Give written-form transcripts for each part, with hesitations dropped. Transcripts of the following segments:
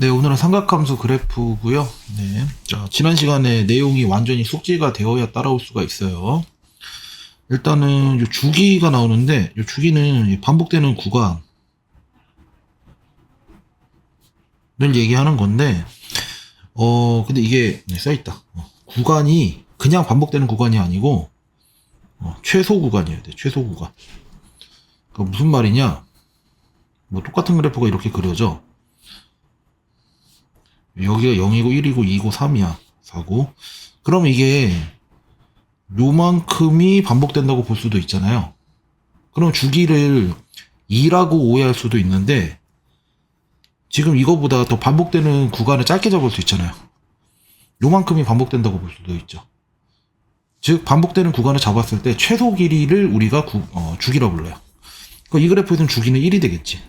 네, 오늘은 삼각함수 그래프고요. 네. 자, 지난 시간에 내용이 완전히 숙지가 되어야 따라올 수가 있어요. 일단은 요 주기가 나오는데, 요 주기는 이 반복되는 구간을 얘기하는 건데, 근데 이게 써있다. 구간이 그냥 반복되는 구간이 아니고, 최소 구간이어야 돼. 최소 구간. 그러니까 무슨 말이냐? 뭐 똑같은 그래프가 이렇게 그려져. 여기가 0이고 1이고 2고 3이야. 4고. 그럼 이게 요만큼이 반복된다고 볼 수도 있잖아요. 그럼 주기를 2라고 오해할 수도 있는데 지금 이거보다 더 반복되는 구간을 짧게 잡을 수 있잖아요. 요만큼이 반복된다고 볼 수도 있죠. 즉 반복되는 구간을 잡았을 때 최소 길이를 우리가 주기라고 불러요. 그러니까 이 그래프에서는 주기는 1이 되겠지.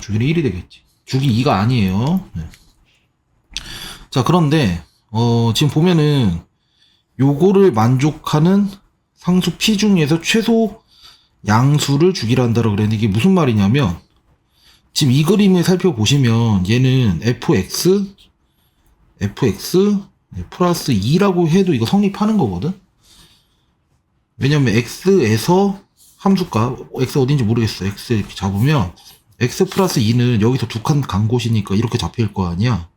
주기는 1이 되겠지. 주기 2가 아니에요. 네. 자, 그런데 지금 보면은 요거를 만족하는 상수 P 중에서 최소 양수를 주기로 한다고 그랬는데 이게 무슨 말이냐면 지금 이 그림을 살펴보시면 얘는 fx 플러스 2라고 해도 이거 성립하는 거거든. 왜냐면 x에서 함수값 x 어딘지 모르겠어. x 이렇게 잡으면 x 플러스 2는 여기서 두 칸 간 곳이니까 이렇게 잡힐 거 아니야.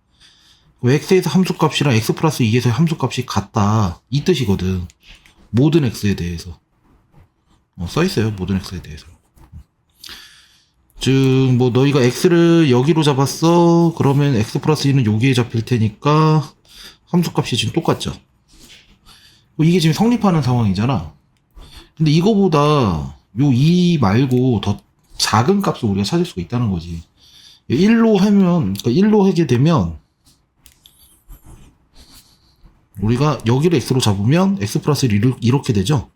x에서 함수값이랑 x 플러스 2에서 함수값이 같다 이 뜻이거든. 모든 x에 대해서 써있어요. 모든 x에 대해서. 즉 뭐 너희가 x를 여기로 잡았어 그러면 x 플러스 2는 여기에 잡힐 테니까 함수값이 지금 똑같죠. 이게 지금 성립하는 상황이잖아. 근데 이거보다 요 2 말고 더 작은 값을 우리가 찾을 수가 있다는 거지. 1로 하면, 그러니까 1로 하게 되면, 우리가 여기를 x로 잡으면 x 플러스 1 이렇게 되죠.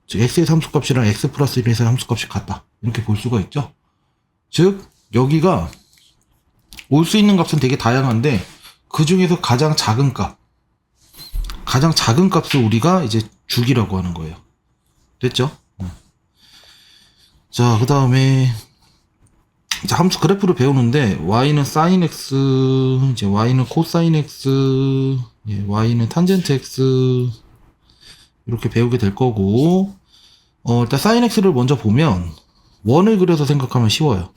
즉, x의 함수값이랑 x 플러스 1에서의 함수값이 같다. 이렇게 볼 수가 있죠. 즉, 여기가 올 수 있는 값은 되게 다양한데, 그 중에서 가장 작은 값을 우리가 이제 주기라고 하는 거예요. 됐죠? 자, 그 다음에 함수 그래프를 배우는데 y는 sin x, 이제 y는 코사인 x, y는 탄젠트 x 이렇게 배우게 될 거고 일단 sin x를 먼저 보면 원을 그려서 생각하면 쉬워요.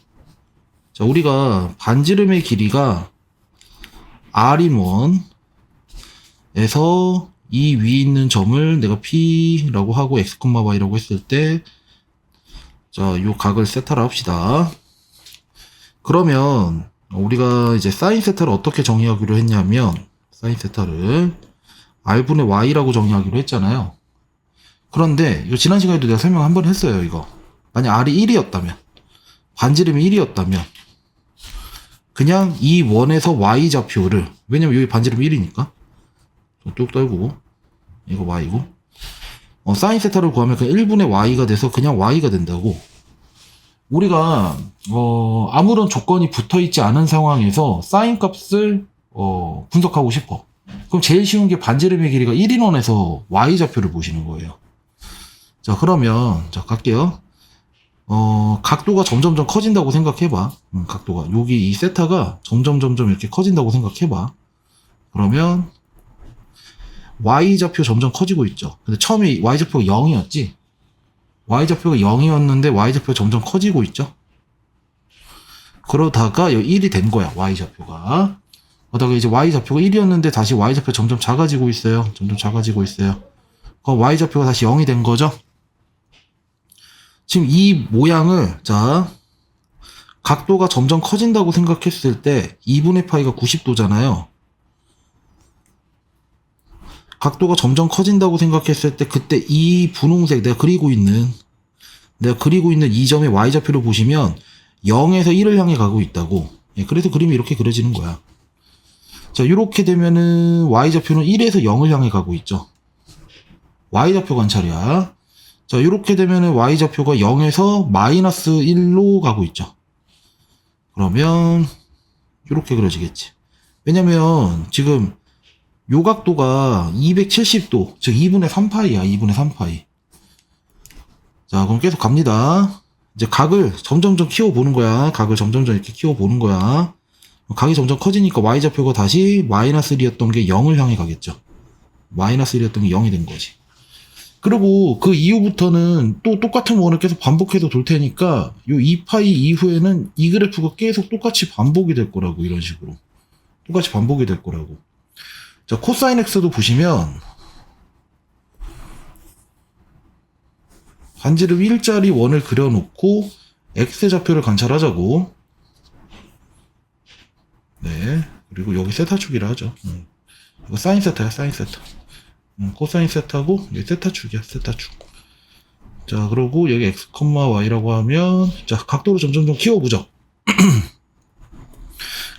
자, 우리가 반지름의 길이가 r인 원에서 이 위에 있는 점을 내가 p라고 하고 x, y라고 했을 때 자, 요 각을 세타를 합시다. 그러면 우리가 이제 사인 세타를 어떻게 정의하기로 했냐면 사인 세타를 r분의 y라고 정의하기로 했잖아요. 그런데 이거 지난 시간에도 내가 설명 한번 했어요. 이거 만약 r이 1이었다면 반지름이 1이었다면 그냥 이 원에서 y 좌표를 왜냐면 여기 반지름이 1이니까 뚝 떨고 이거 y고 사인 세타를 구하면 그냥 1분의 y가 돼서 그냥 y가 된다고. 우리가 아무런 조건이 붙어있지 않은 상황에서 사인 값을 분석하고 싶어. 그럼 제일 쉬운 게 반지름의 길이가 1인 원에서 y 좌표를 보시는 거예요. 자, 그러면 자 갈게요. 각도가 점점점 커진다고 생각해봐. 각도가 여기 이 세타가 점점점 이렇게 커진다고 생각해봐. 그러면 y좌표 점점 커지고 있죠. 근데 처음에 y좌표가 0이었지. y좌표가 0이었는데 y좌표가 점점 커지고 있죠. 그러다가 1이 된 거야. y좌표가. 그러다가 이제 y좌표가 1이었는데 다시 y좌표가 점점 작아지고 있어요. 점점 작아지고 있어요. 그럼 y좌표가 다시 0이 된 거죠. 지금 이 모양을 자 각도가 점점 커진다고 생각했을 때 2분의 파이가 90도잖아요. 각도가 점점 커진다고 생각했을 때 그때 이 분홍색 내가 그리고 있는 이 점의 y좌표를 보시면 0에서 1을 향해 가고 있다고. 그래서 그림이 이렇게 그려지는 거야. 자, 이렇게 되면은 y좌표는 1에서 0을 향해 가고 있죠. y좌표 관찰이야. 자, 이렇게 되면은 y좌표가 0에서 마이너스 1로 가고 있죠. 그러면 이렇게 그려지겠지. 왜냐면 지금 요 각도가 270도, 즉 2분의 3파이야, 2분의 3파이. 자, 그럼 계속 갑니다. 이제 각을 점점점 키워보는 거야. 각을 점점점 이렇게 키워보는 거야. 각이 점점 커지니까 y좌표가 다시 마이너스 1이었던 게 0을 향해 가겠죠. 마이너스 1이었던 게 0이 된 거지. 그리고 그 이후부터는 또 똑같은 원을 계속 반복해도 돌 테니까 요 2파이 이후에는 이 그래프가 계속 똑같이 반복이 될 거라고. 이런 식으로 똑같이 반복이 될 거라고. 자, 코사인 x도 보시면 반지름 1짜리 원을 그려놓고 x의 좌표를 관찰하자고. 네, 그리고 여기 세타축이라 하죠. 이거 사인 세타야, 사인 세타. 코사인 세타고 여기 세타축이야, 세타축. 자, 그러고 여기 x, y라고 하면, 자, 각도를 점점 좀 키워보죠.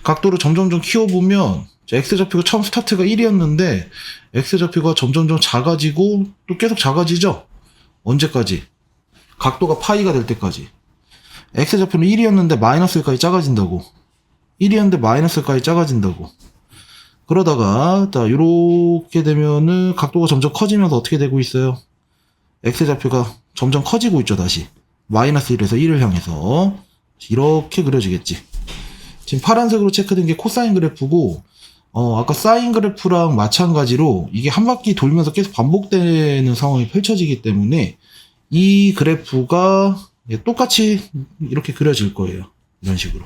각도를 점점 좀 키워보면, 자, x좌표가 처음 스타트가 1이었는데 x좌표가 점점 좀 작아지고 또 계속 작아지죠. 언제까지? 각도가 파이가 될 때까지. x좌표는 1이었는데 마이너스 1까지 작아진다고. 1이었는데 마이너스 1까지 작아진다고. 그러다가 자, 요렇게 되면은 각도가 점점 커지면서 어떻게 되고 있어요? x좌표가 점점 커지고 있죠. 다시 마이너스 1에서 1을 향해서 이렇게 그려지겠지. 지금 파란색으로 체크된 게 코사인 그래프고, 아까 사인 그래프랑 마찬가지로 이게 한 바퀴 돌면서 계속 반복되는 상황이 펼쳐지기 때문에 이 그래프가 똑같이 이렇게 그려질 거예요. 이런 식으로.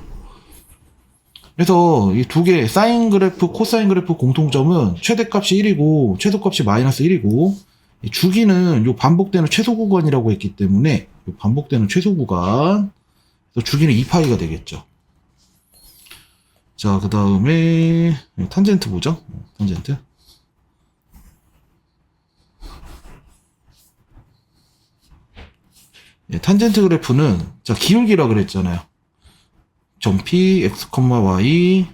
그래서 이 두 개, 사인 그래프, 코사인 그래프 공통점은 최대값이 1이고 최소값이 마이너스 1이고, 주기는 요 반복되는 최소 구간이라고 했기 때문에 요 반복되는 최소 구간, 주기는 2파이가 되겠죠. 자, 그 다음에 탄젠트 보죠. 탄젠트. 탄젠트 그래프는, 자, 기울기라 그랬잖아요. 점 P, x, y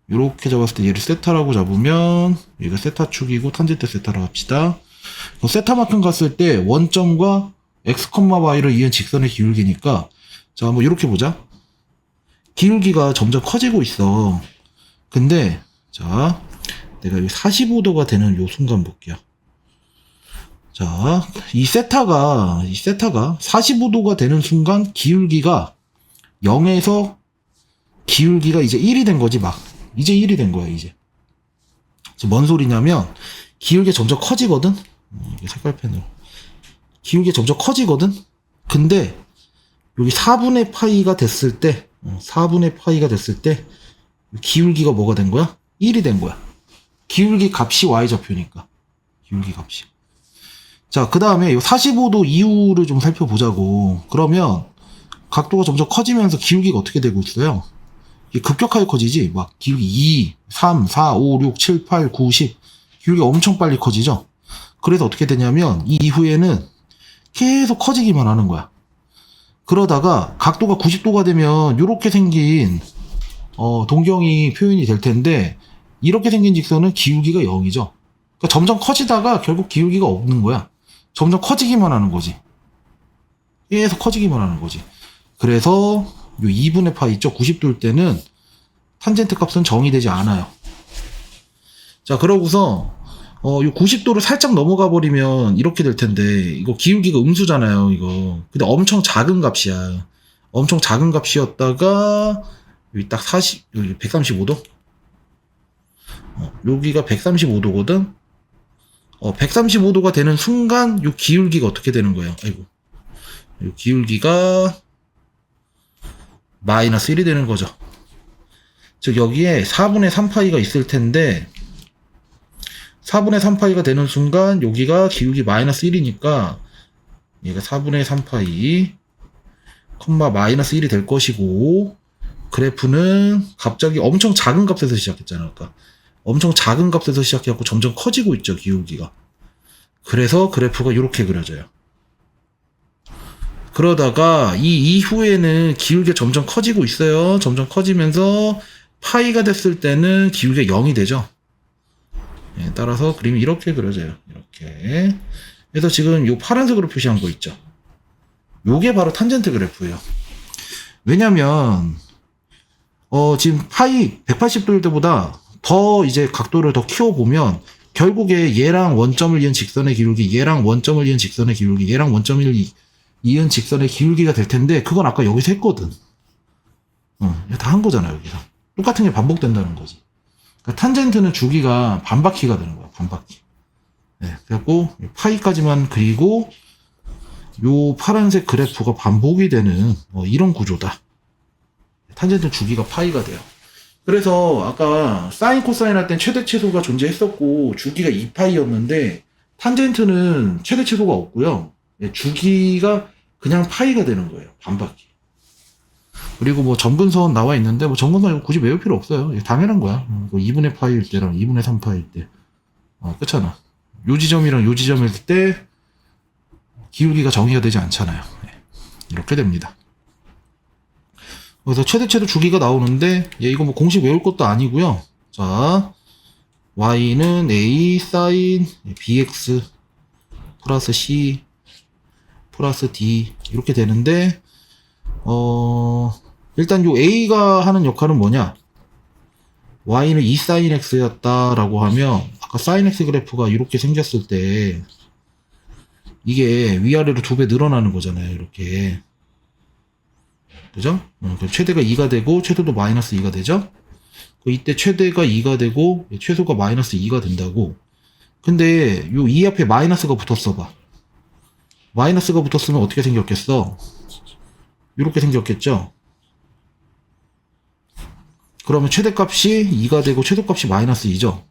이렇게 잡았을 때 얘를 세타라고 잡으면 얘가 세타축이고 탄젠트 세타라고 합시다. 세타만큼 갔을 때 원점과 x, y를 이은 직선의 기울기니까, 자, 한번 이렇게 보자. 기울기가 점점 커지고 있어. 근데 자, 내가 여기 45도가 되는 요 순간 볼게요. 자, 이 세타가 45도가 되는 순간 기울기가 0에서 기울기가 이제 1이 된 거지. 막 이제 1이 된 거야. 이제 뭔 소리냐면 기울기가 점점 커지거든. 이게 색깔펜으로 기울기가 점점 커지거든. 근데 여기 4분의 파이가 됐을 때, 4분의 파이가 됐을 때 기울기가 뭐가 된 거야? 1이 된 거야. 기울기 값이 y좌표니까. 기울기 값이. 자, 그 다음에 45도 이후를 좀 살펴보자고. 그러면 각도가 점점 커지면서 기울기가 어떻게 되고 있어요? 이게 급격하게 커지지. 막 기울기 2, 3, 4, 5, 6, 7, 8, 9, 10 기울기가 엄청 빨리 커지죠. 그래서 어떻게 되냐면 이 이후에는 계속 커지기만 하는 거야. 그러다가 각도가 90도가 되면 이렇게 생긴 동경이 표현이 될 텐데, 이렇게 생긴 직선은 기울기가 0이죠. 그러니까 점점 커지다가 결국 기울기가 없는 거야. 점점 커지기만 하는 거지. 계속 커지기만 하는 거지. 그래서 요 2분의 파이 있죠. 90도일 때는 탄젠트 값은 정의되지 않아요. 자, 그러고서 요 90도를 살짝 넘어가 버리면 이렇게 될 텐데, 이거 기울기가 음수잖아요, 이거. 근데 엄청 작은 값이야. 엄청 작은 값이었다가 여기 딱 여기 135도? 여기가 135도거든? 135도가 되는 순간 요 기울기가 어떻게 되는 거예요? 아이고. 요 기울기가 마이너스 1이 되는 거죠. 즉 여기에 4분의 3파이가 있을 텐데, 4분의 3파이가 되는 순간 여기가 기울기 마이너스 1이니까 얘가 4분의 3파이 콤마 마이너스 1이 될 것이고, 그래프는 갑자기 엄청 작은 값에서 시작했잖아. 아까 엄청 작은 값에서 시작해갖고 점점 커지고 있죠, 기울기가. 그래서 그래프가 이렇게 그려져요. 그러다가 이 이후에는 기울기가 점점 커지고 있어요. 점점 커지면서 파이가 됐을 때는 기울기가 0이 되죠. 따라서 그림이 이렇게 그려져요. 이렇게. 그래서 지금 요 파란색으로 표시한 거 있죠. 요게 바로 탄젠트 그래프예요. 왜냐면 지금 파이 180도일 때보다 더 이제 각도를 더 키워보면 결국에 얘랑 원점을 이은 직선의 기울기, 얘랑 원점을 이은 직선의 기울기, 얘랑 원점을 이은 직선의 기울기가 될 텐데, 그건 아까 여기서 했거든. 다 한 거잖아, 여기서. 똑같은 게 반복된다는 거지. 그러니까 탄젠트는 주기가 반바퀴가 되는 거야. 반바퀴. 네, 그래갖고 파이까지만 그리고 요 파란색 그래프가 반복이 되는 이런 구조다. 탄젠트 주기가 파이가 돼요. 그래서 아까 사인 코사인 할 땐 최대 최소가 존재했었고 주기가 2파이였는데 탄젠트는 최대 최소가 없고요. 주기가 그냥 파이가 되는 거예요. 반바퀴. 그리고 뭐 점근선 나와 있는데 뭐 점근선 이거 굳이 외울 필요 없어요. 당연한 거야. 2분의 파이일 때랑 2분의 3파이일 때 끝잖아. 요 지점이랑 요 지점일 때 기울기가 정의가 되지 않잖아요. 이렇게 됩니다. 그래서 최대 주기가 나오는데 이거 뭐 공식 외울 것도 아니고요. 자, y는 a 사인 bx 플러스 c 플러스 d 이렇게 되는데 일단 요 a가 하는 역할은 뭐냐? y는 2 사인 x였다라고 하면 아까 사인 x 그래프가 이렇게 생겼을 때 이게 위아래로 2배 늘어나는 거잖아요. 이렇게. 그죠? 최대가 2가 되고 최소도 마이너스 2가 되죠? 이때 최대가 2가 되고 최소가 마이너스 2가 된다고. 근데 요 2 앞에 마이너스가 붙었어 봐. 마이너스가 붙었으면 어떻게 생겼겠어? 이렇게 생겼겠죠? 그러면 최대값이 2가 되고 최소값이 마이너스 2죠?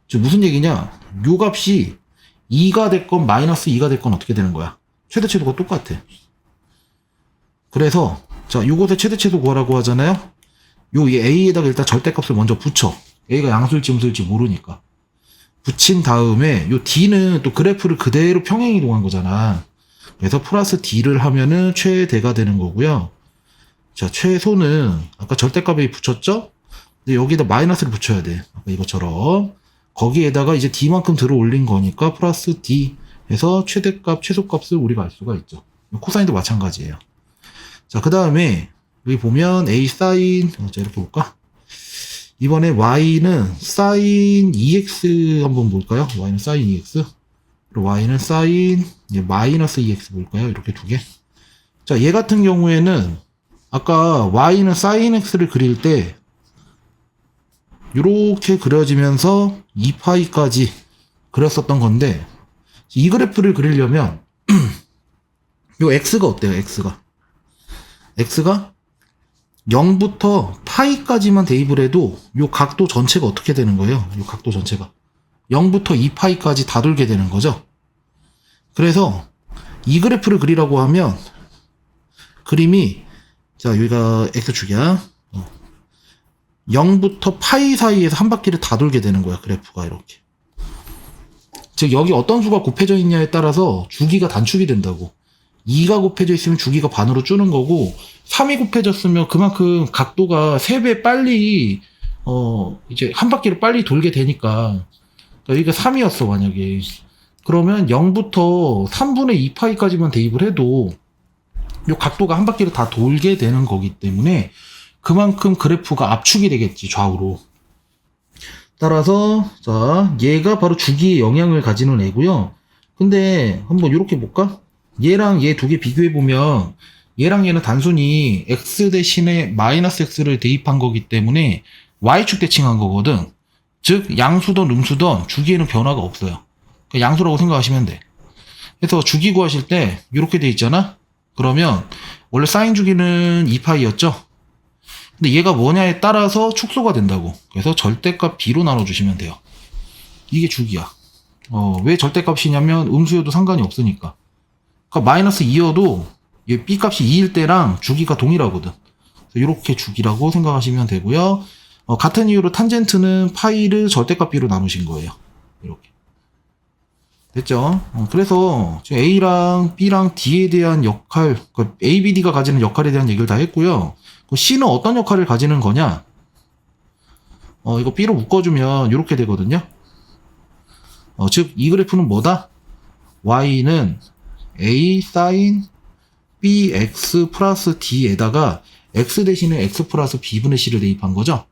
지금 무슨 얘기냐? 요 값이 2가 됐건 마이너스 2가 됐건 어떻게 되는 거야? 최대가 똑같아. 그래서 자, 요것의 최대치도 구하라고 하잖아요? A에다가 일단 절대값을 먼저 붙여. A가 양수일지 음수일지 모르니까. 붙인 다음에 요 D는 또 그래프를 그대로 평행 이동한 거잖아. 그래서 플러스 D를 하면은 최대가 되는 거고요. 자, 최소는 아까 절대값에 붙였죠? 근데 여기다 마이너스를 붙여야 돼. 아까 이것처럼. 거기에다가 이제 D만큼 들어 올린 거니까 플러스 D 해서 최대값, 최소값을 우리가 알 수가 있죠. 코사인도 마찬가지예요. 자, 그 다음에 여기 보면 a 사인 자 이렇게 볼까? 이번에 y는 사인 2x 한번 볼까요? y는 사인 2x 그리고 y는 사인 마이너스 2x 볼까요? 이렇게 두 개. 자, 얘 같은 경우에는 아까 y는 사인 x를 그릴 때 이렇게 그려지면서 2파이까지 그렸었던 건데 이 그래프를 그리려면 요 x가 어때요? x가 0부터 파이까지만 대입을 해도 요 각도 전체가 어떻게 되는 거예요? 요 각도 전체가 0부터 2파이까지 다 돌게 되는 거죠. 그래서 이 그래프를 그리라고 하면 그림이 자, 여기가 x축이야. 0부터 파이 사이에서 한 바퀴를 다 돌게 되는 거야. 그래프가 이렇게. 즉 여기 어떤 수가 곱해져 있냐에 따라서 주기가 단축이 된다고. 2가 곱해져 있으면 주기가 반으로 줄는 거고 3이 곱해졌으면 그만큼 각도가 3배 빨리 이제 한 바퀴를 빨리 돌게 되니까 여기가 3이었어 만약에 그러면 0부터 3분의 2파이까지만 대입을 해도 이 각도가 한 바퀴를 다 돌게 되는 거기 때문에 그만큼 그래프가 압축이 되겠지 좌우로. 따라서 자 얘가 바로 주기에 영향을 가지는 애고요. 근데 한번 이렇게 볼까? 얘랑 얘 두 개 비교해보면 얘랑 얘는 단순히 x 대신에 마이너스 x를 대입한 거기 때문에 y축 대칭한 거거든. 즉 양수든 음수든 주기에는 변화가 없어요. 그러니까 양수라고 생각하시면 돼. 그래서 주기 구하실 때 이렇게 돼 있잖아. 그러면 원래 사인 주기는 2파이였죠. 근데 얘가 뭐냐에 따라서 축소가 된다고. 그래서 절대값 b로 나눠주시면 돼요. 이게 주기야. 왜 절대값이냐면 음수여도 상관이 없으니까. 그러니까 마이너스 2여도 얘 b 값이 2일 때랑 주기가 동일하거든. 이렇게 주기라고 생각하시면 되고요. 같은 이유로 탄젠트는 파이를 절대값 b로 나누신 거예요. 이렇게. 됐죠? 그래서 지금 A랑 B랑 D에 대한 역할, 그러니까 A, B, D가 가지는 역할에 대한 얘기를 다 했고요. C는 어떤 역할을 가지는 거냐? 이거 B로 묶어주면 이렇게 되거든요. 즉, 이 그래프는 뭐다? Y는 A 사인 BX 플러스 D에다가 X 대신에 X 플러스 B분의 C를 대입한 거죠.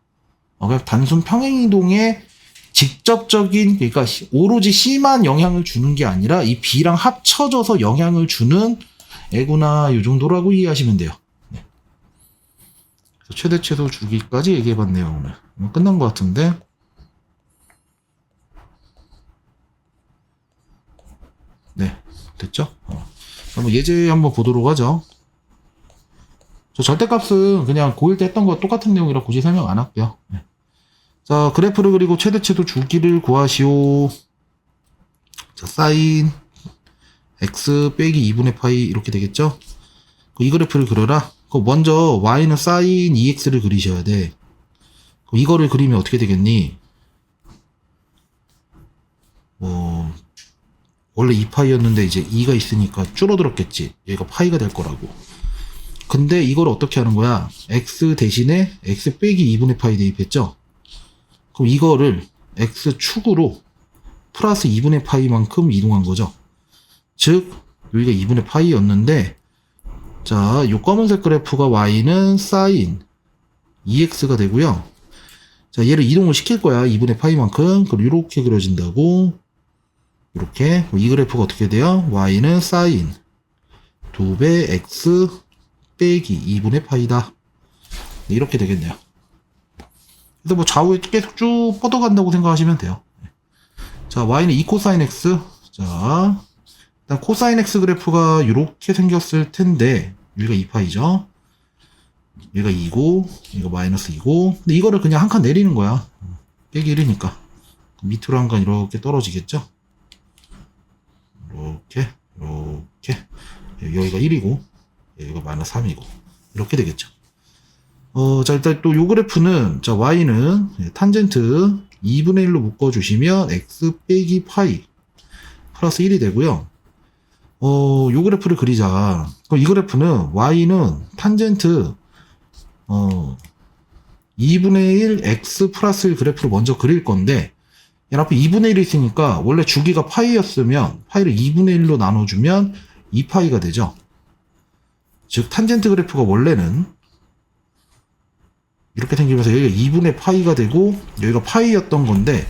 그냥 단순 평행이동에 직접적인, 그러니까 오로지 C만 영향을 주는 게 아니라 이 B랑 합쳐져서 영향을 주는 애구나, 이 정도라고 이해하시면 돼요. 네. 최대 최소 주기까지 얘기해봤네요, 오늘. 끝난 것 같은데. 네, 됐죠? 한번 예제 한번 보도록 하죠. 저 절대값은 그냥 고1 때 했던 거 똑같은 내용이라 굳이 설명 안 할게요. 네. 자, 그래프를 그리고 최대 최소 주기를 구하시오. 자, 사인 x 빼기 2분의 파이 이렇게 되겠죠? 이 그래프를 그려라. 먼저 y는 사인 2x를 그리셔야 돼. 이거를 그리면 어떻게 되겠니? 원래 2파이였는데 이제 2가 있으니까 줄어들었겠지. 얘가 파이가 될 거라고. 근데 이걸 어떻게 하는 거야? x 대신에 x 빼기 2분의 파이 대입했죠? 그럼 이거를 x축으로 플러스 2분의 파이만큼 이동한 거죠. 즉 여기가 2분의 파이였는데, 자, 요 검은색 그래프가 y는 사인 2x가 되고요. 자, 얘를 이동을 시킬 거야. 2분의 파이만큼. 그럼 이렇게 그려진다고. 이렇게. 이 그래프가 어떻게 돼요? y는 사인 2배 x 빼기 2분의 파이다. 이렇게 되겠네요. 그래서 뭐 좌우에 계속 쭉 뻗어간다고 생각하시면 돼요. 자, y는 2코사인 x. 자, 일단 코사인 x 그래프가 이렇게 생겼을 텐데, 여기가 2파이죠. 얘가 2고, 이거 마이너스 2고. 근데 이거를 그냥 한 칸 내리는 거야. 빼기 1이니까. 밑으로 한 칸 이렇게 떨어지겠죠? 이렇게, 이렇게. 여기가 1이고, 여기가 마이너스 3이고. 이렇게 되겠죠. 자, 일단 또 요 그래프는, 자, y는 탄젠트 2분의 1로 묶어주시면 x 빼기 파이 플러스 1이 되고요. 요 그래프를 그리자. 그럼 이 그래프는 y는 탄젠트 2분의 1 x 플러스 1 그래프를 먼저 그릴 건데, 얘 앞에 2분의 1이 있으니까 원래 주기가 파이였으면 파이를 2분의 1로 나눠주면 2파이가 되죠. 즉 탄젠트 그래프가 원래는 이렇게 생기면서 여기가 2분의 파이가 되고 여기가 파이였던 건데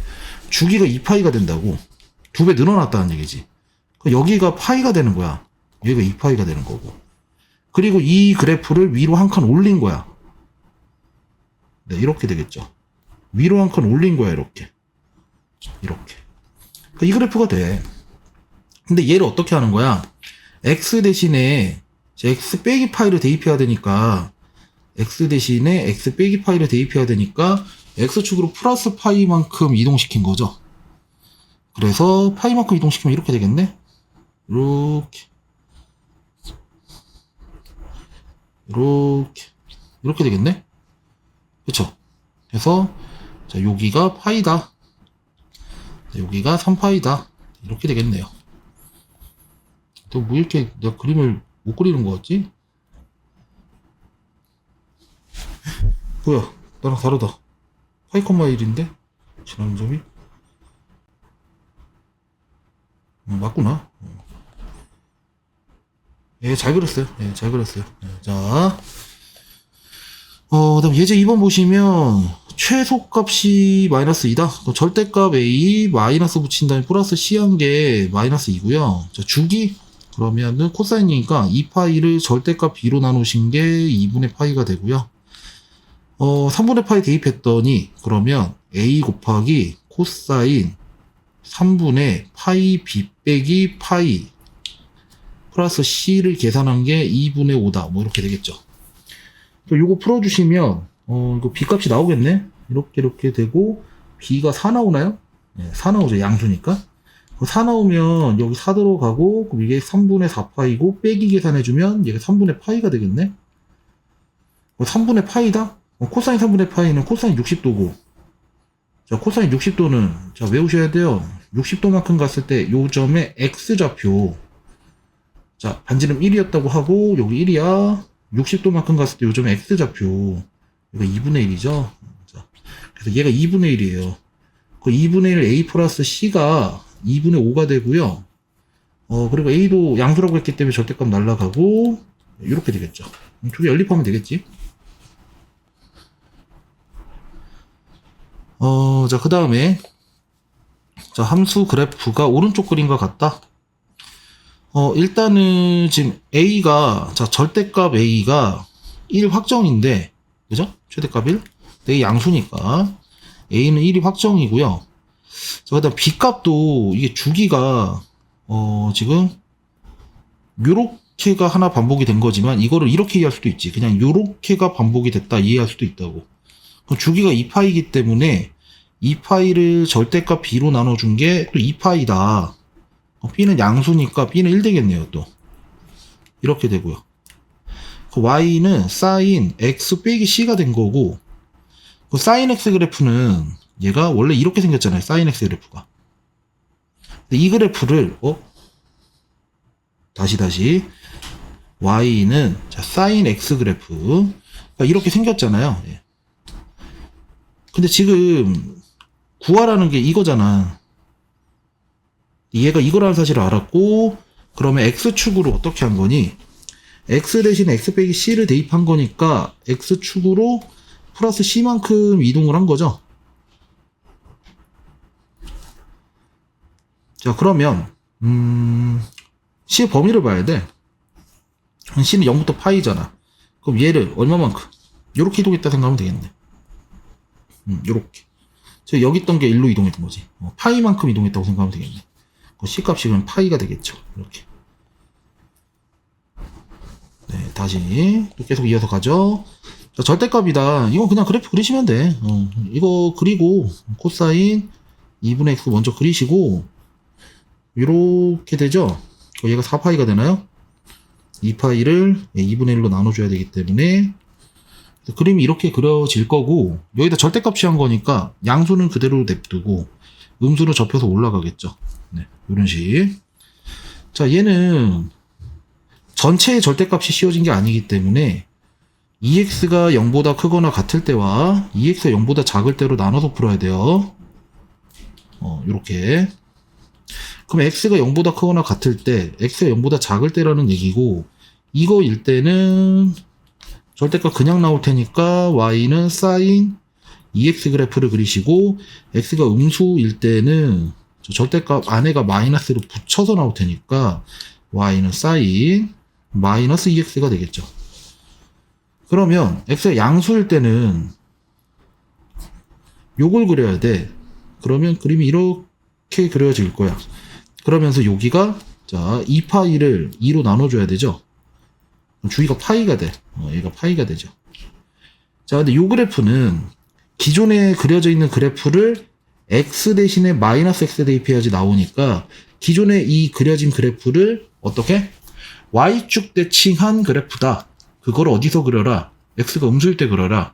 주기가 2파이가 된다고. 2배 늘어났다는 얘기지. 여기가 파이가 되는 거야. 여기가 2파이가 되는 거고. 그리고 이 그래프를 위로 한 칸 올린 거야. 네, 이렇게 되겠죠. 위로 한 칸 올린 거야, 이렇게. 이렇게. 이 그래프가 돼. 근데 얘를 어떻게 하는 거야? x 대신에 x 빼기 파이를 대입해야 되니까 x 대신에 x 빼기 파이를 대입해야 되니까 x축으로 플러스 파이만큼 이동시킨 거죠. 그래서 파이만큼 이동시키면 이렇게 되겠네? 이렇게 되겠네? 그쵸? 그래서 자, 여기가 파이다. 여기가 3파이다. 이렇게 되겠네요. 또 뭐 이렇게 내가 그림을 못 그리는 거 같지? 뭐야, 나랑 다르다. 파이 콤마 1인데? 지난 점이? 맞구나. 예, 잘 그렸어요. 예, 잘 그렸어요. 예, 자, 그다음 예제 2번 보시면 최소값이 마이너스 2다. 절대값 A 마이너스 붙인 다음에 플러스 C 한 게 마이너스 2고요. 자, 주기 그러면은 코사인이니까 2파이를 절대값 B로 나누신 게 2분의 파이가 되고요. 3분의 파이 대입했더니 그러면 A 곱하기 코사인 3분의 파이 B 빼기 파이 플러스 C를 계산한 게 2분의 5다. 뭐 이렇게 되겠죠. 요거 풀어주시면 이거 B 값이 나오겠네. 이렇게 되고 B가 4 나오나요? 네, 4 나오죠. 양수니까. 4 나오면 여기 4 들어가고 그럼 이게 3분의 4파이고 빼기 계산해주면 얘가 3분의 파이가 되겠네. 3분의 파이다? 코사인 3분의 파이는 코사인 60도고, 자, 코사인 60도는 자 외우셔야 돼요. 60도만큼 갔을 때 요 점의 X좌표, 자 반지름 1이었다고 하고 여기 1이야. 60도만큼 갔을 때 요 점의 X좌표, 이거 2분의 1이죠. 자, 그래서 얘가 2분의 1이에요. 그 2분의 1 A 플러스 C가 2분의 5가 되고요. 그리고 A도 양수라고 했기 때문에 절대값 날라가고 이렇게 되겠죠. 두 개 연립하면 되겠지. 자, 그 다음에 자, 함수 그래프가 오른쪽 그림과 같다. 일단은 지금 A가, 자, 절대값 A가 1 확정인데 그죠? 최대값 1. 내 양수니까. A는 1이 확정이고요. 자, 그 다음 B값도 이게 주기가, 지금, 요렇게가 하나 반복이 된 거지만, 이거를 이렇게 이해할 수도 있지. 그냥 요렇게가 반복이 됐다 이해할 수도 있다고. 그럼 주기가 2파이기 때문에, 2파이를 절대값 B로 나눠준 게 또 2파이다. B는 양수니까 B는 1 되겠네요, 또. 이렇게 되고요. 그 Y는 sin X 빼기 C가 된 거고, 그 sin X 그래프는 얘가 원래 이렇게 생겼잖아요. sin X 그래프가. 근데 이 그래프를, 다시. Y는, 자, sin X 그래프. 그러니까 이렇게 생겼잖아요. 예. 근데 지금, 구하라는 게 이거잖아. 얘가 이거라는 사실을 알았고, 그러면 X축으로 어떻게 한 거니? X 대신에 X 빼기 C를 대입한 거니까, X축으로 플러스 C만큼 이동을 한 거죠. 자, 그러면, C의 범위를 봐야 돼. C는 0부터 파이잖아. 그럼 얘를 얼마만큼? 요렇게 이동했다 생각하면 되겠네. 요렇게. 저 여기 있던 게 1로 이동했던 거지. 파이만큼 이동했다고 생각하면 되겠네. C 값이 그럼 파이가 되겠죠. 이렇게. 네, 다시 또 계속 이어서 가죠. 자, 절대값이다. 이건 그냥 그래프 그리시면 돼. 이거 그리고 코사인 2분의 x 먼저 그리시고 이렇게 되죠. 얘가 4파이가 되나요? 2파이를 2분의 1로 나눠줘야 되기 때문에 그림이 이렇게 그려질 거고, 여기다 절대값 취한 거니까 양수는 그대로 냅두고 음수는 접혀서 올라가겠죠. 네, 이런 식. 자, 얘는 전체의 절대값이 씌워진 게 아니기 때문에 2x가 0보다 크거나 같을 때와 2x가 0보다 작을 때로 나눠서 풀어야 돼요. 요렇게. 그럼 x가 0보다 크거나 같을 때, x가 0보다 작을 때라는 얘기고, 이거일 때는 절대값 그냥 나올 테니까 y는 sin 2x 그래프를 그리시고, x가 음수일 때는 절대값 안에가 마이너스로 붙여서 나올 테니까 y는 sin 마이너스 2x가 되겠죠. 그러면 x가 양수일 때는 요걸 그려야 돼. 그러면 그림이 이렇게 그려질 거야. 그러면서 여기가 자 2파이를 2로 나눠줘야 되죠. 주기가 파이가 돼. 얘가 파이가 되죠. 자, 근데 요 그래프는 기존에 그려져 있는 그래프를 x 대신에 마이너스 x 대입해야지 나오니까 기존에 이 그려진 그래프를 어떻게? y축 대칭한 그래프다. 그걸 어디서 그려라? x가 음수일 때 그려라.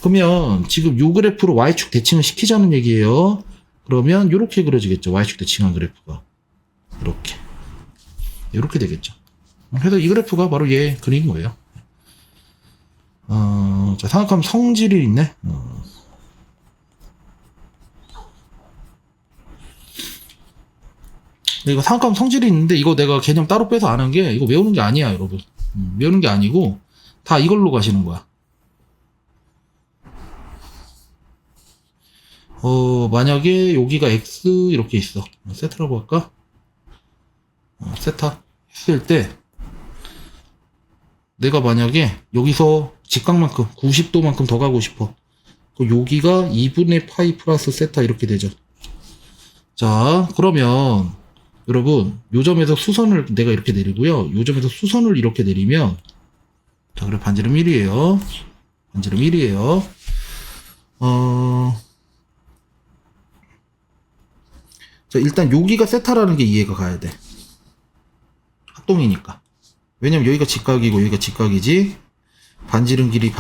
그러면 지금 요 그래프로 y축 대칭을 시키자는 얘기예요. 그러면 요렇게 그려지겠죠. y축 대칭한 그래프가. 이렇게 되겠죠. 그래서 이 그래프가 바로 얘 그린 거예요. 자, 생각하면 성질이 있네. 이거 생각하면 성질이 있는데 이거 내가 개념 따로 빼서 아는 게 이거 외우는 게 아니야, 여러분. 외우는 게 아니고 다 이걸로 가시는 거야. 만약에 여기가 x 이렇게 있어. 세타라고 할까? 세타 했을 때 내가 만약에 여기서 직각만큼 90도만큼 더 가고 싶어. 그럼 여기가 2분의 파이 플러스 세타 이렇게 되죠. 자, 그러면 여러분 요 점에서 수선을 내가 이렇게 내리고요. 요 점에서 수선을 이렇게 내리면 자, 그래 반지름 1이에요. 반지름 1이에요. 자, 일단 여기가 세타라는 게 이해가 가야 돼. 합동이니까. 왜냐면 여기가 직각이고 여기가 직각이지. 반지름 길이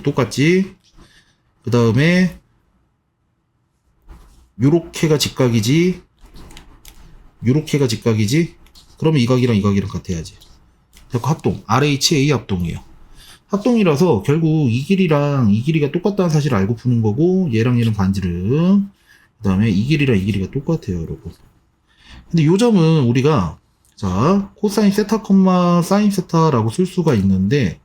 똑같지. 그 다음에 요렇게가 직각이지. 요렇게가 직각이지. 그러면 이 각이랑 이 각이랑 같아야지. 자꾸 합동. RHA 합동이에요. 합동이라서 결국 이 길이랑 이 길이가 똑같다는 사실을 알고 푸는 거고, 얘랑 얘는 반지름. 그 다음에 이 길이랑 이 길이가 똑같아요, 여러분. 근데 요 점은 우리가 자, 코사인 세타, 사인 세타라고 쓸 수가 있는데,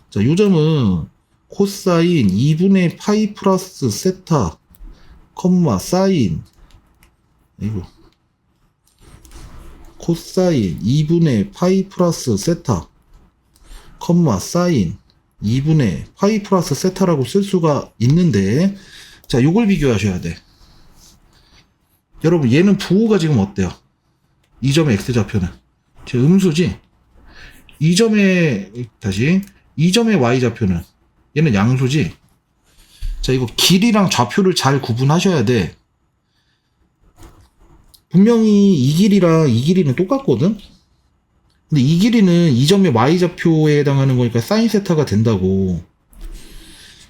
자, 요 점은 코사인 2분의 파이 플러스 세타, 사인, 이거, 코사인 2분의 파이 플러스 세타, 사인, 2분의 파이 플러스 세타라고 쓸 수가 있는데, 자, 요걸 비교하셔야 돼. 여러분, 얘는 부호가 지금 어때요? 이 점의 x좌표는 제 음수지? 이 점의 y좌표는 얘는 양수지? 자, 이거 길이랑 좌표를 잘 구분하셔야 돼. 분명히 이 길이랑 이 길이는 똑같거든? 근데 이 길이는 이 점의 y좌표에 해당하는 거니까 사인 세타가 된다고.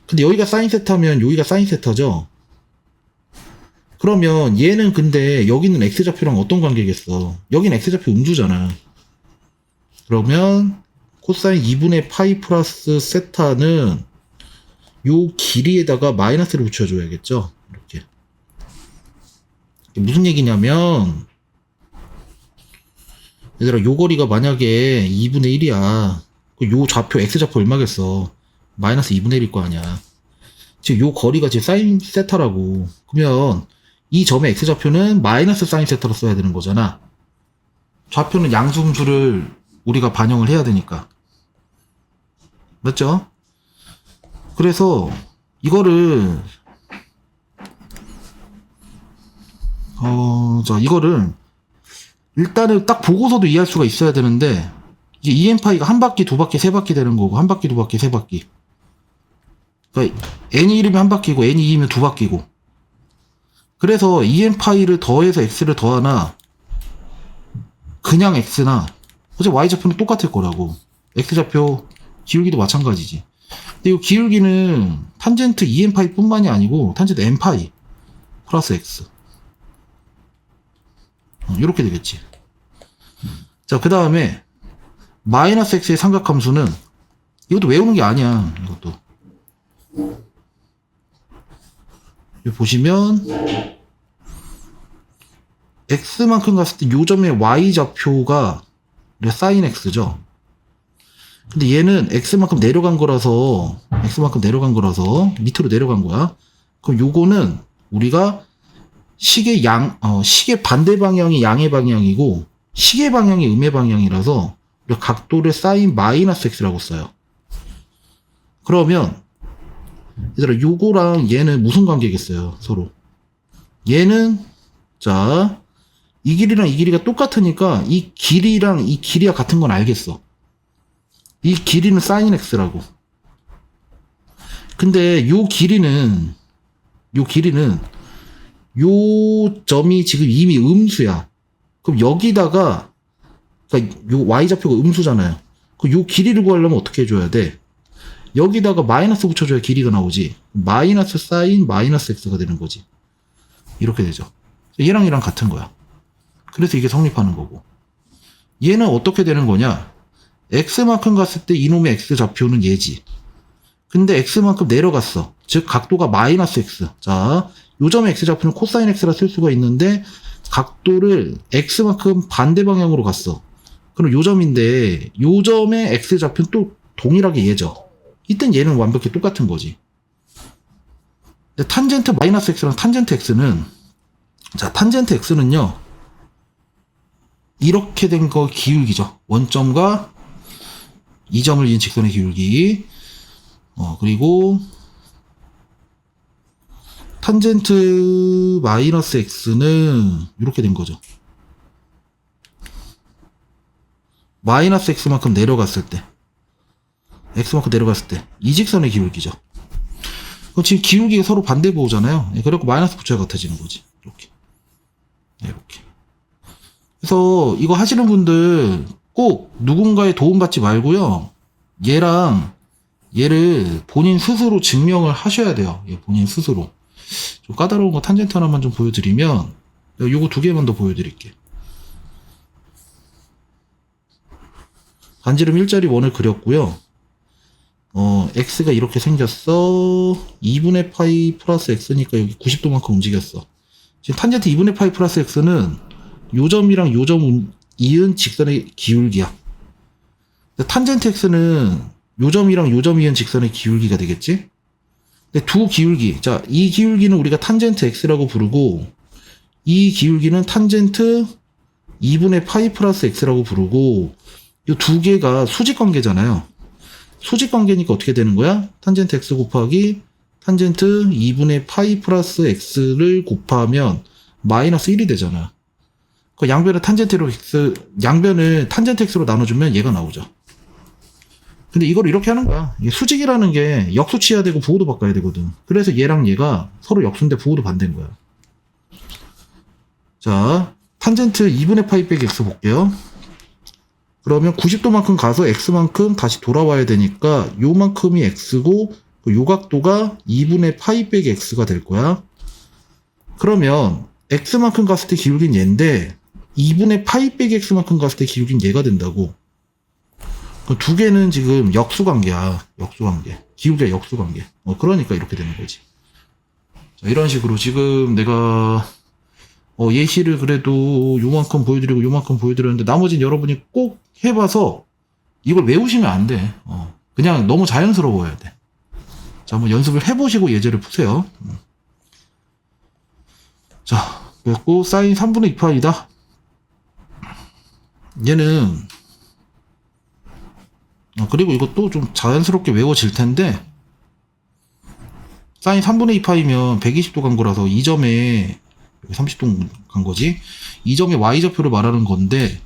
근데 여기가 사인 세타면 여기가 사인 세타죠? 그러면 얘는 근데 여기는 x좌표랑 어떤 관계겠어? 여긴 x좌표 음수잖아. 그러면 코사인 2분의 파이 플러스 세타는 요 길이에다가 마이너스를 붙여줘야겠죠? 이렇게. 무슨 얘기냐면, 얘들아, 요 거리가 만약에 2분의 1이야. 요 좌표, x좌표 얼마겠어? 마이너스 2분의 1일 거 아니야. 지금 요 거리가 지금 사인 세타라고. 그러면 이 점의 x좌표는 마이너스 사인 세타로 써야 되는 거잖아. 좌표는 양수음수를 우리가 반영을 해야 되니까. 맞죠? 그래서 이거를 자, 이거를 일단은 딱 보고서도 이해할 수가 있어야 되는데, 이게 EM파이가 한 바퀴, 두 바퀴, 세 바퀴 되는 거고, 한 바퀴, 두 바퀴, 세 바퀴. 그러니까 N이 1이면 한 바퀴고, N이 2이면 두 바퀴고. 그래서 EM파이를 더해서 X를 더하나, 그냥 X나, 어차피 Y좌표는 똑같을 거라고. X좌표, 기울기도 마찬가지지. 근데 이 기울기는 탄젠트 EM파이 뿐만이 아니고, 탄젠트 N파이 플러스 X. 이렇게 되겠지. 자, 그 다음에 마이너스 x의 삼각함수는 이것도 외우는 게 아니야. 이것도 여기 보시면 x만큼 갔을 때 요점의 y좌표가 사인 x죠. 근데 얘는 x만큼 내려간 거라서 밑으로 내려간 거야. 그럼 요거는 우리가 시계 시계 반대 방향이 양의 방향이고, 시계 방향이 음의 방향이라서, 우리가 각도를 사인 마이너스 x라고 써요. 그러면, 얘들아, 요거랑 얘는 무슨 관계겠어요, 서로? 얘는, 자, 이 길이랑 이 길이가 똑같으니까, 이 길이랑 이 길이가 같은 건 알겠어. 이 길이는 사인 x라고. 근데 요 길이는 요 점이 지금 이미 음수야. 그럼 여기다가, 그러니까 요 y좌표가 음수잖아요. 그럼 요 길이를 구하려면 어떻게 해줘야 돼? 여기다가 마이너스 붙여줘야 길이가 나오지. 마이너스 사인 마이너스 x가 되는 거지. 이렇게 되죠. 얘랑 얘랑 같은 거야. 그래서 이게 성립하는 거고. 얘는 어떻게 되는 거냐? x만큼 갔을 때 이놈의 x좌표는 얘지. 근데 x만큼 내려갔어. 즉 각도가 마이너스 x. 자, 요 점의 x좌표는 코사인 x라 쓸 수가 있는데, 각도를 x만큼 반대 방향으로 갔어. 그럼 요 점인데, 요 점의 x좌표는 또 동일하게 얘죠. 이땐 얘는 완벽히 똑같은 거지. 근데 탄젠트 마이너스 x랑 탄젠트 x는, 자, 탄젠트 x는요, 이렇게 된 거 기울기죠. 원점과 이 점을 이은 직선의 기울기. 그리고 탄젠트 마이너스 x는 이렇게 된 거죠. 마이너스 x만큼 내려갔을 때, 이 직선의 기울기죠. 그럼 지금 기울기가 서로 반대 보호잖아요. 그래갖고 마이너스 붙여야 같아지는 거지. 이렇게. 그래서 이거 하시는 분들 꼭 누군가의 도움받지 말고요. 얘를 본인 스스로 증명을 하셔야 돼요. 본인 스스로. 좀 까다로운 거 탄젠트 하나만 좀 보여드리면, 요거 두 개만 더 보여드릴게. 반지름 일자리 원을 그렸고요. x가 이렇게 생겼어. 2분의 파이 플러스 x니까 여기 90도만큼 움직였어. 지금 탄젠트 2분의 파이 플러스 x는 요 점이랑 요 점 이은 직선의 기울기야. 탄젠트 x는 요 점이랑 요 점 이은 직선의 기울기가 되겠지? 근데 두 기울기, 자, 이 기울기는 우리가 탄젠트 x라고 부르고, 이 기울기는 탄젠트 2분의 파이 플러스 x라고 부르고, 이 두 개가 수직 관계잖아요. 수직 관계니까 어떻게 되는 거야? 탄젠트 x 곱하기 탄젠트 2분의 파이 플러스 x를 곱하면 마이너스 1이 되잖아. 그 양변을 탄젠트 x로 나눠주면 얘가 나오죠. 근데 이걸 이렇게 하는 거야. 수직이라는 게 역수치해야 되고 부호도 바꿔야 되거든. 그래서 얘랑 얘가 서로 역수인데 부호도 반대인 거야. 자, 탄젠트 2분의 파이 빼기 x 볼게요. 그러면 90도만큼 가서 x만큼 다시 돌아와야 되니까 요만큼이 x고 요 각도가 2분의 파이 빼기 x가 될 거야. 그러면 x만큼 갔을 때 기울긴 얘인데 2분의 파이 빼기 x만큼 갔을 때 기울긴 얘가 된다고. 두 개는 지금 역수관계야. 역수관계. 기울기가 역수관계. 그러니까 이렇게 되는 거지. 자, 이런 식으로 지금 내가 예시를 그래도 요만큼 보여드리고 요만큼 보여드렸는데 나머지는 여러분이 꼭 해봐서 이걸 외우시면 안 돼. 그냥 너무 자연스러워야 돼. 자, 한번 연습을 해보시고 예제를 푸세요. 자, 그랬고 사인 3분의 2파이다. 얘는 그리고 이것도 좀 자연스럽게 외워질 텐데 사인 3분의 2파이면 120도 간 거라서 이 점에 30도 간 거지. 이 점의 y좌표를 말하는 건데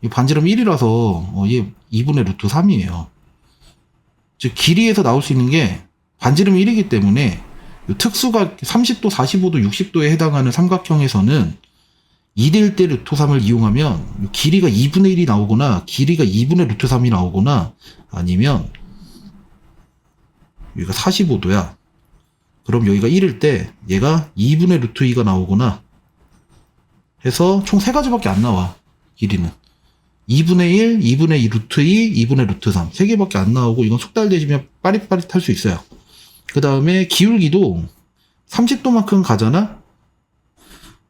이 반지름 1이라서 얘 2분의 루트 3이에요. 즉 길이에서 나올 수 있는 게 반지름 1이기 때문에 특수가 30도, 45도, 60도에 해당하는 삼각형에서는 2대1 대 루트 3을 이용하면 길이가 2분의 1이 나오거나 길이가 2분의 루트 3이 나오거나 아니면 여기가 45도야. 그럼 여기가 1일 때 얘가 2분의 루트 2가 나오거나 해서 총 3가지밖에 안 나와. 길이는 2분의 1, 2분의 2 루트 2, 2분의 루트 3 3개밖에 안 나오고 이건 속달되시면 빠릿빠릿할 수 있어요. 그 다음에 기울기도 30도만큼 가잖아.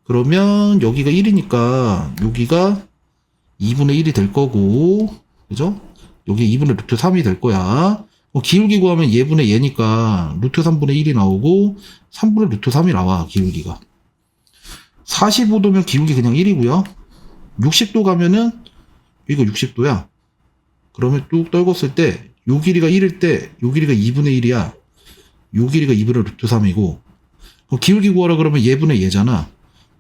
그러면 여기가 1이니까 여기가 2분의 1이 될 거고, 그죠? 여기 2분의 루트 3이 될 거야. 기울기 구하면 얘분의 얘니까 루트 3분의 1이 나오고 3분의 루트 3이 나와. 기울기가 45도면 기울기 그냥 1이고요 60도 가면은 이거 60도야. 그러면 뚝 떨궜을 때 요 길이가 1일 때 요 길이가 2분의 1이야. 요 길이가 2분의 루트 3이고 기울기 구하라 그러면 얘분의 얘잖아.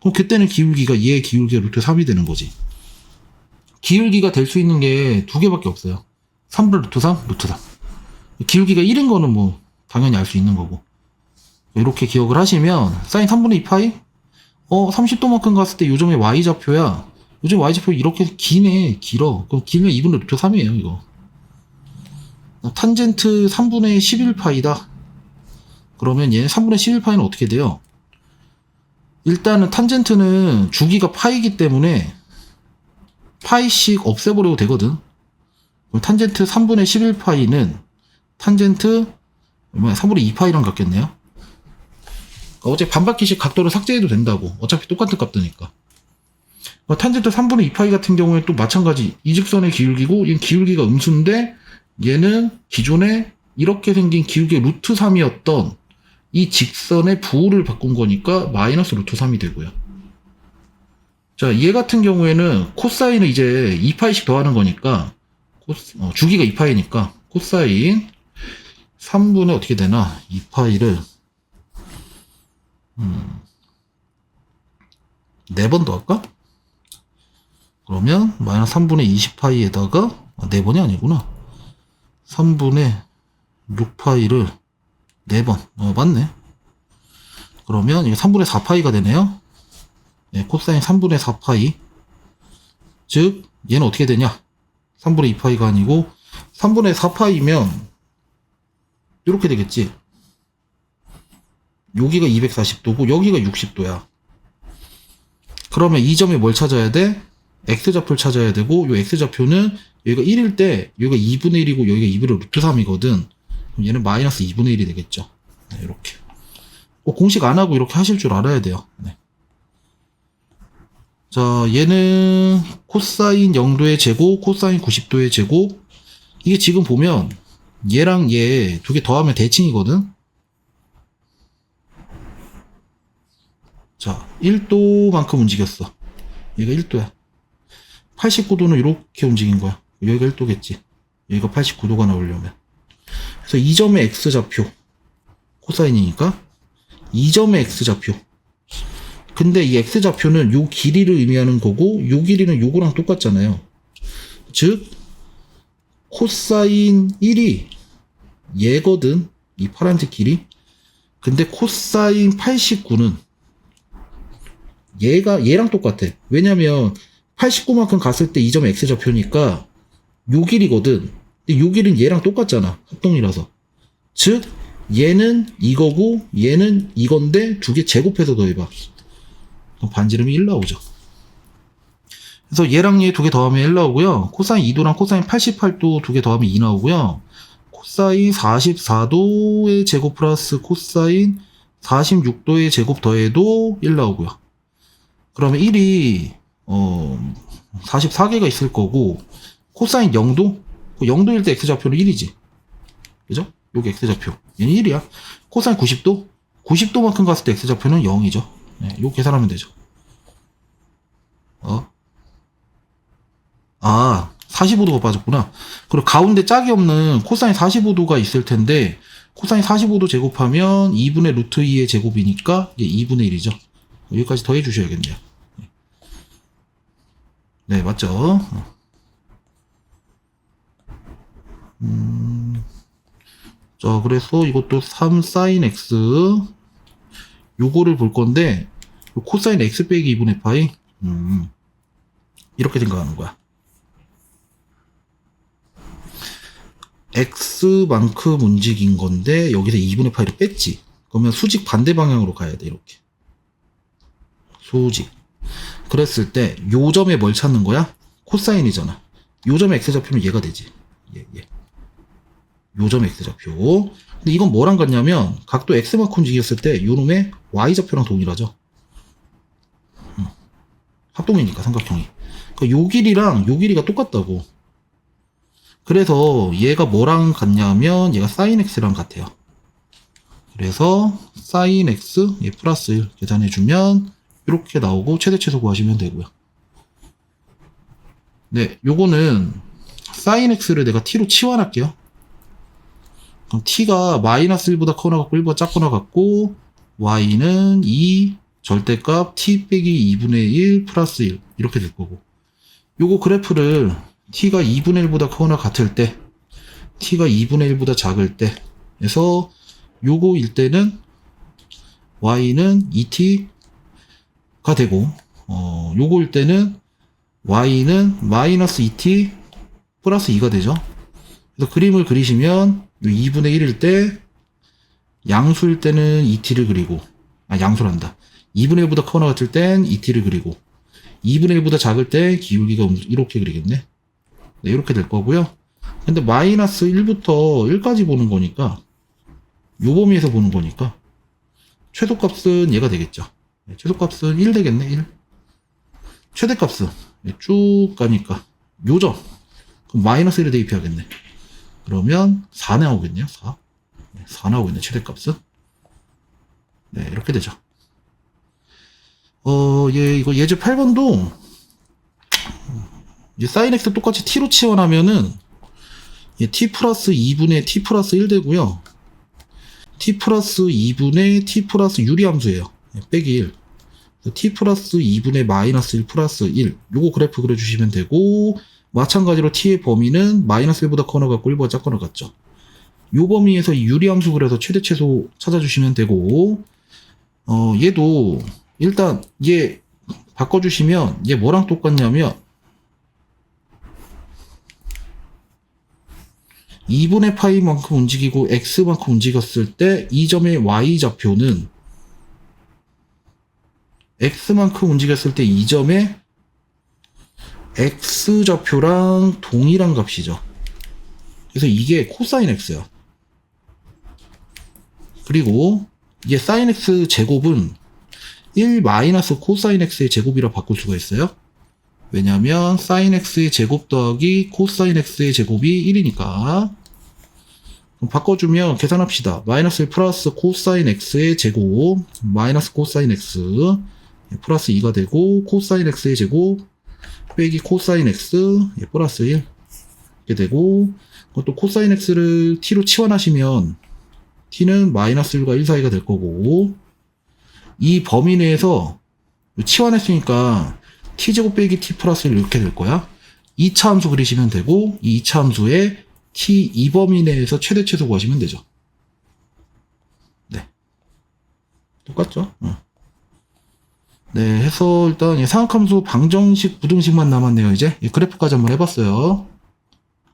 그럼 그때는 기울기가 얘 기울기가 루트 3이 되는 거지. 기울기가 될 수 있는 게 두 개밖에 없어요. 3분의 루트 3, 루트 3. 기울기가 1인 거는 뭐 당연히 알 수 있는 거고. 이렇게 기억을 하시면 사인 3분의 2파이 30도만큼 갔을 때 요점의 y좌표야. 요즘 y좌표 이렇게 기네. 길어. 그럼 길면 2분의 루트 3이에요 이거. 탄젠트 3분의 11파이다. 그러면 얘는 3분의 11파이는 어떻게 돼요? 일단은 탄젠트는 주기가 파이기 때문에 파이씩 없애버려도 되거든. 그럼 탄젠트 3분의 11파이는 탄젠트 3분의 2파이랑 같겠네요. 어차피 반바퀴씩 각도를 삭제해도 된다고. 어차피 똑같은 값도니까. 탄젠트 3분의 2파이 같은 경우에 또 마찬가지. 이 직선의 기울기고 얘는 기울기가 음수인데 얘는 기존에 이렇게 생긴 기울기 루트 3이었던 이 직선의 부호를 바꾼 거니까 마이너스 루트 3이 되고요. 자, 얘 같은 경우에는 코사인을 이제 2파이씩 더하는 거니까 주기가 2파이니까 코사인 3분의 어떻게 되나 2파이를 4번 더할까? 그러면 마이너스 3분의 20파이에다가 4번이 아니구나. 3분의 6파이를 4번. 맞네. 그러면 이게 3분의 4파이가 되네요. 네, 코사인 3분의 4파이. 즉, 얘는 어떻게 되냐? 3분의 2파이가 아니고, 3분의 4파이면, 이렇게 되겠지. 여기가 240도고, 여기가 60도야. 그러면 이 점에 뭘 찾아야 돼? x좌표를 찾아야 되고, 요 x좌표는 여기가 1일 때, 여기가 2분의 1이고, 여기가 2분의 루트 3이거든. 그럼 얘는 마이너스 2분의 1이 되겠죠. 네, 이렇게. 꼭 공식 안 하고 이렇게 하실 줄 알아야 돼요. 네. 자, 얘는 코사인 0도의 제곱, 코사인 90도의 제곱. 이게 지금 보면 얘랑 얘 두 개 더하면 대칭이거든. 자, 1도만큼 움직였어. 얘가 1도야. 89도는 이렇게 움직인 거야. 여기가 1도겠지. 여기가 89도가 나오려면. 그래서 2점의 x좌표 코사인이니까 2점의 x좌표. 근데 이 x좌표는 요 길이를 의미하는 거고 요 길이는 요거랑 똑같잖아요. 즉 코사인 1이 얘거든. 이 파란색 길이. 근데 코사인 89는 얘랑 똑같아. 왜냐면 89만큼 갔을 때 2점의 x좌표니까 요 길이거든. 근데 요 길이는 얘랑 똑같잖아. 합동이라서. 즉 얘는 이거고 얘는 이건데 두 개 제곱해서 더해봐. 그럼 반지름이 1 나오죠. 그래서 얘랑 얘 두 개 더하면 1 나오고요. 코사인 2도랑 코사인 88도 두 개 더하면 2 나오고요. 코사인 44도의 제곱 플러스 코사인 46도의 제곱 더해도 1 나오고요. 그러면 1이 44개가 있을 거고 코사인 0도? 0도일 때 x좌표는 1이지. 그죠? 여기 x좌표. 얘는 1이야. 코사인 90도? 90도만큼 갔을 때 x좌표는 0이죠. 네, 요거 계산하면 되죠. 45도가 빠졌구나. 그리고 가운데 짝이 없는 코사인 45도가 있을 텐데 코사인 45도 제곱하면 2분의 루트 2의 제곱이니까 이게 2분의 1이죠. 여기까지 더해 주셔야겠네요. 네, 맞죠? 자, 그래서 이것도 3 sin x 요거를 볼 건데 코사인 x 빼기 2분의 파이 이렇게 생각하는 거야. x만큼 움직인 건데 여기서 2분의 파이를 뺐지. 그러면 수직 반대 방향으로 가야 돼. 이렇게 수직. 그랬을 때 요 점에 뭘 찾는 거야? 코사인이잖아. 요 점에 x좌표면 얘가 되지. 요 점에 x좌표. 근데 이건 뭐랑 같냐면 각도 x만큼 움직였을 때 요 놈의 y좌표랑 동일하죠. 합동이니까 삼각형이. 그러니까 요 길이랑 요 길이가 똑같다고. 그래서 얘가 뭐랑 같냐면 얘가 sin x랑 같아요. 그래서 sin x 플러스 1 계산해주면 이렇게 나오고 최대 최소 구하시면 되고요. 네, 요거는 sin x를 내가 t로 치환할게요. 그럼 t가 마이너스 1보다 커나 같고 1보다 작거나 같고 y는 2 절대값 t 빼기 2분의 1 플러스 1 이렇게 될 거고 요거 그래프를 t가 2분의 1보다 크거나 같을 때 t가 2분의 1보다 작을 때 그래서 요거일 때는 y는 2t가 되고 요거일 때는 y는 마이너스 2t 플러스 2가 되죠. 그래서 그림을 그리시면 요 2분의 1일 때 양수일 때는 2t를 그리고 양수란다. 2분의 1보다 크거나 같을 땐 2t를 그리고 2분의 1보다 작을 때 기울기가 이렇게 그리겠네. 네, 이렇게 될 거고요. 근데 마이너스 1부터 1까지 보는 거니까 요 범위에서 보는 거니까 최소값은 얘가 되겠죠. 네, 최소값은 1 되겠네. 1. 최대값은 쭉 가니까 요점 그럼 마이너스 1을 대입해야겠네. 그러면 4 나오겠네요. 4. 네, 4 나오겠네. 최대값은. 네, 이렇게 되죠. 이거 예제 8번도 이제 sin x 똑같이 t로 치환하면은 t 플러스 2분의 t 플러스 1 되고요. t 플러스 2분의 t 플러스 유리함수예요. 빼기 1. t 플러스 2분의 마이너스 1 플러스 1. 요거 그래프 그려주시면 되고 마찬가지로 t의 범위는 마이너스 1보다 커나 같고 1보다 작거나 같죠. 요 범위에서 이 유리함수 그려서 최대 최소 찾아주시면 되고 얘도 일단 얘 바꿔주시면 얘 뭐랑 똑같냐면 2분의 파이만큼 움직이고 x만큼 움직였을 때 이 점의 y좌표는 x만큼 움직였을 때 이 점의 x좌표랑 동일한 값이죠. 그래서 이게 코사인 x야. 그리고 이게 sin x 제곱은 1 마이너스 코사인 x의 제곱이라 바꿀 수가 있어요. 왜냐면 sin x의 제곱 더하기 코사인 x의 제곱이 1이니까. 그럼 바꿔주면 계산합시다. 마이너스 1 플러스 코사인 x의 제곱 마이너스 코사인 x 플러스 2가 되고 코사인 x의 제곱 빼기 코사인 x 플러스 1 이렇게 되고 또 코사인 x를 t로 치환하시면 t는 마이너스 1과 1 사이가 될 거고, 이 범위 내에서 치환했으니까 t제곱 빼기 t 플러스 1 이렇게 될 거야. 2차 함수 그리시면 되고, 이 2차 함수에 t 2범위 내에서 최대 최소 구하시면 되죠. 네. 똑같죠? 네, 해서 일단 삼각함수 방정식, 부등식만 남았네요. 이제 그래프까지 한번 해봤어요.